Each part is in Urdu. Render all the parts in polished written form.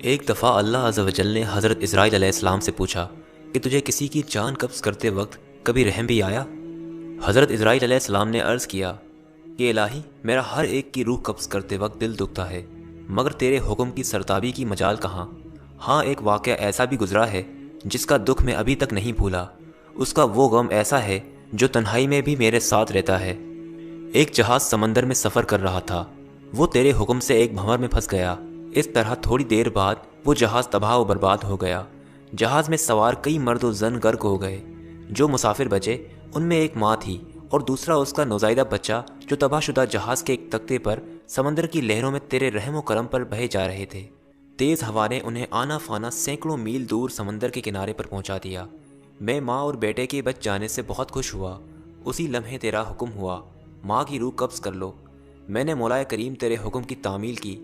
ایک دفعہ اللہ عز و جل نے حضرت اسرائیل علیہ السلام سے پوچھا کہ تجھے کسی کی جان قبض کرتے وقت کبھی رحم بھی آیا؟ حضرت اسرائیل علیہ السلام نے عرض کیا کہ الہی، میرا ہر ایک کی روح قبض کرتے وقت دل دکھتا ہے، مگر تیرے حکم کی سرتابی کی مجال کہاں؟ ہاں، ایک واقعہ ایسا بھی گزرا ہے جس کا دکھ میں ابھی تک نہیں بھولا۔ اس کا وہ غم ایسا ہے جو تنہائی میں بھی میرے ساتھ رہتا ہے۔ ایک جہاز سمندر میں سفر کر رہا تھا، وہ تیرے حکم سے ایک بھنور میں پھنس گیا۔ اس طرح تھوڑی دیر بعد وہ جہاز تباہ و برباد ہو گیا۔ جہاز میں سوار کئی مرد و زن غرق ہو گئے۔ جو مسافر بچے ان میں ایک ماں تھی اور دوسرا اس کا نوزائیدہ بچہ، جو تباہ شدہ جہاز کے ایک تختے پر سمندر کی لہروں میں تیرے رحم و کرم پر بہے جا رہے تھے۔ تیز ہوا نے انہیں آنا فانا سینکڑوں میل دور سمندر کے کنارے پر پہنچا دیا۔ میں ماں اور بیٹے کے بچ جانے سے بہت خوش ہوا۔ اسی لمحے تیرا حکم ہوا، ماں کی روح قبض کر لو۔ میں نے مولا کریم تیرے حکم کی تعمیل کی۔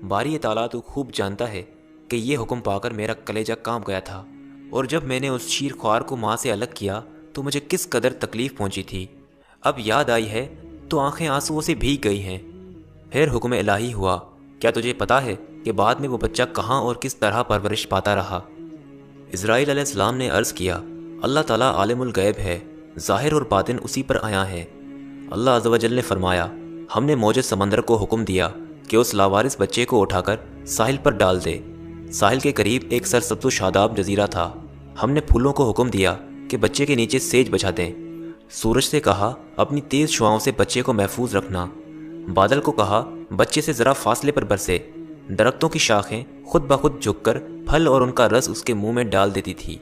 باری تعالیٰ تو خوب جانتا ہے کہ یہ حکم پا کر میرا کلیجہ کانپ گیا تھا، اور جب میں نے اس شیر خوار کو ماں سے الگ کیا تو مجھے کس قدر تکلیف پہنچی تھی۔ اب یاد آئی ہے تو آنکھیں آنسوؤں سے بھیگ گئی ہیں۔ پھر حکم الہی ہوا۔ کیا تجھے پتا ہے کہ بعد میں وہ بچہ کہاں اور کس طرح پرورش پاتا رہا؟ اسرائیل علیہ السلام نے عرض کیا، اللہ تعالیٰ عالم الغیب ہے، ظاہر اور باطن اسی پر آیا ہے۔ اللہ عز و جل نے فرمایا، ہم نے موج سمندر کو حکم دیا کہ اس لاوارث بچے کو اٹھا کر ساحل پر ڈال دے۔ ساحل کے قریب ایک سرسبز و شاداب جزیرہ تھا۔ ہم نے پھولوں کو حکم دیا کہ بچے کے نیچے سیج بچھا دیں۔ سورج سے کہا، اپنی تیز شعاؤں سے بچے کو محفوظ رکھنا۔ بادل کو کہا، بچے سے ذرا فاصلے پر برسے۔ درختوں کی شاخیں خود بخود جھک کر پھل اور ان کا رس اس کے منہ میں ڈال دیتی تھی۔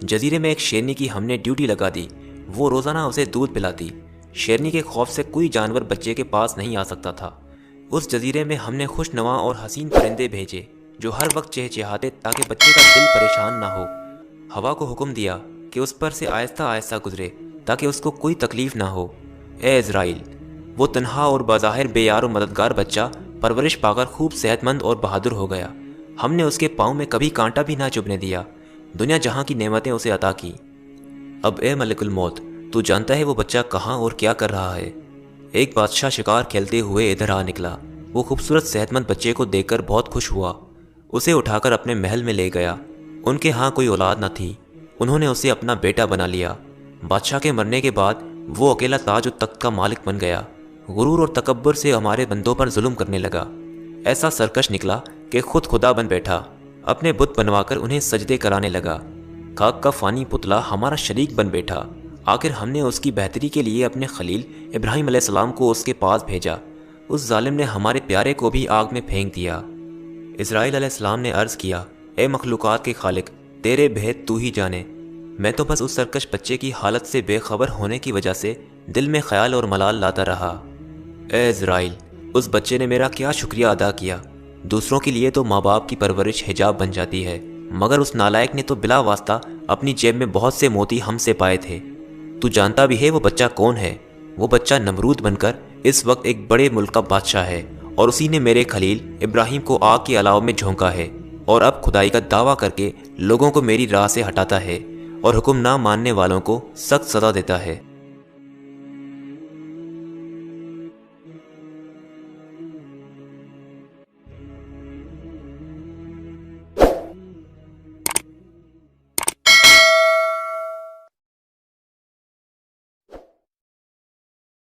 جزیرے میں ایک شیرنی کی ہم نے ڈیوٹی لگا دی، وہ روزانہ اسے دودھ پلاتی۔ شیرنی کے خوف سے کوئی جانور بچے کے پاس نہیں آ سکتا تھا۔ اس جزیرے میں ہم نے خوش نما اور حسین پرندے بھیجے جو ہر وقت چہچہاتے تاکہ بچے کا دل پریشان نہ ہو۔ ہوا کو حکم دیا کہ اس پر سے آہستہ آہستہ گزرے تاکہ اس کو کوئی تکلیف نہ ہو۔ اے اسرائیل، وہ تنہا اور بظاہر بے یار و مددگار بچہ پرورش پا کر خوب صحت مند اور بہادر ہو گیا۔ ہم نے اس کے پاؤں میں کبھی کانٹا بھی نہ چبھنے دیا۔ دنیا جہاں کی نعمتیں اسے عطا کی۔ اب اے ملک الموت، تو جانتا ہے وہ بچہ کہاں اور کیا کر رہا ہے؟ ایک بادشاہ شکار کھیلتے ہوئے ادھر آ نکلا۔ وہ خوبصورت صحت مند بچے کو دیکھ کر بہت خوش ہوا۔ اسے اٹھا کر اپنے محل میں لے گیا۔ ان کے ہاں کوئی اولاد نہ تھی، انہوں نے اسے اپنا بیٹا بنا لیا۔ بادشاہ کے مرنے کے بعد وہ اکیلا تاج و تخت کا مالک بن گیا۔ غرور اور تکبر سے ہمارے بندوں پر ظلم کرنے لگا۔ ایسا سرکش نکلا کہ خود خدا بن بیٹھا، اپنے بت بنوا کر انہیں سجدے کرانے لگا۔ خاک کا فانی پتلا ہمارا شریک بن بیٹھا۔ آخر ہم نے اس کی بہتری کے لیے اپنے خلیل ابراہیم علیہ السلام کو اس کے پاس بھیجا۔ اس ظالم نے ہمارے پیارے کو بھی آگ میں پھینک دیا۔ اسرائیل علیہ السلام نے عرض کیا، اے مخلوقات کے خالق، تیرے بھید تو ہی جانے۔ میں تو بس اس سرکش بچے کی حالت سے بے خبر ہونے کی وجہ سے دل میں خیال اور ملال لاتا رہا۔ اے اسرائیل، اس بچے نے میرا کیا شکریہ ادا کیا؟ دوسروں کے لیے تو ماں باپ کی پرورش حجاب بن جاتی ہے، مگر اس نالائق نے تو بلا واسطہ اپنی جیب میں بہت سے موتی ہم سے پائے تھے۔ تو جانتا بھی ہے وہ بچہ کون ہے؟ وہ بچہ نمرود بن کر اس وقت ایک بڑے ملک کا بادشاہ ہے، اور اسی نے میرے خلیل ابراہیم کو آگ کے الاؤ میں جھونکا ہے، اور اب خدائی کا دعویٰ کر کے لوگوں کو میری راہ سے ہٹاتا ہے، اور حکم نہ ماننے والوں کو سخت سزا دیتا ہے۔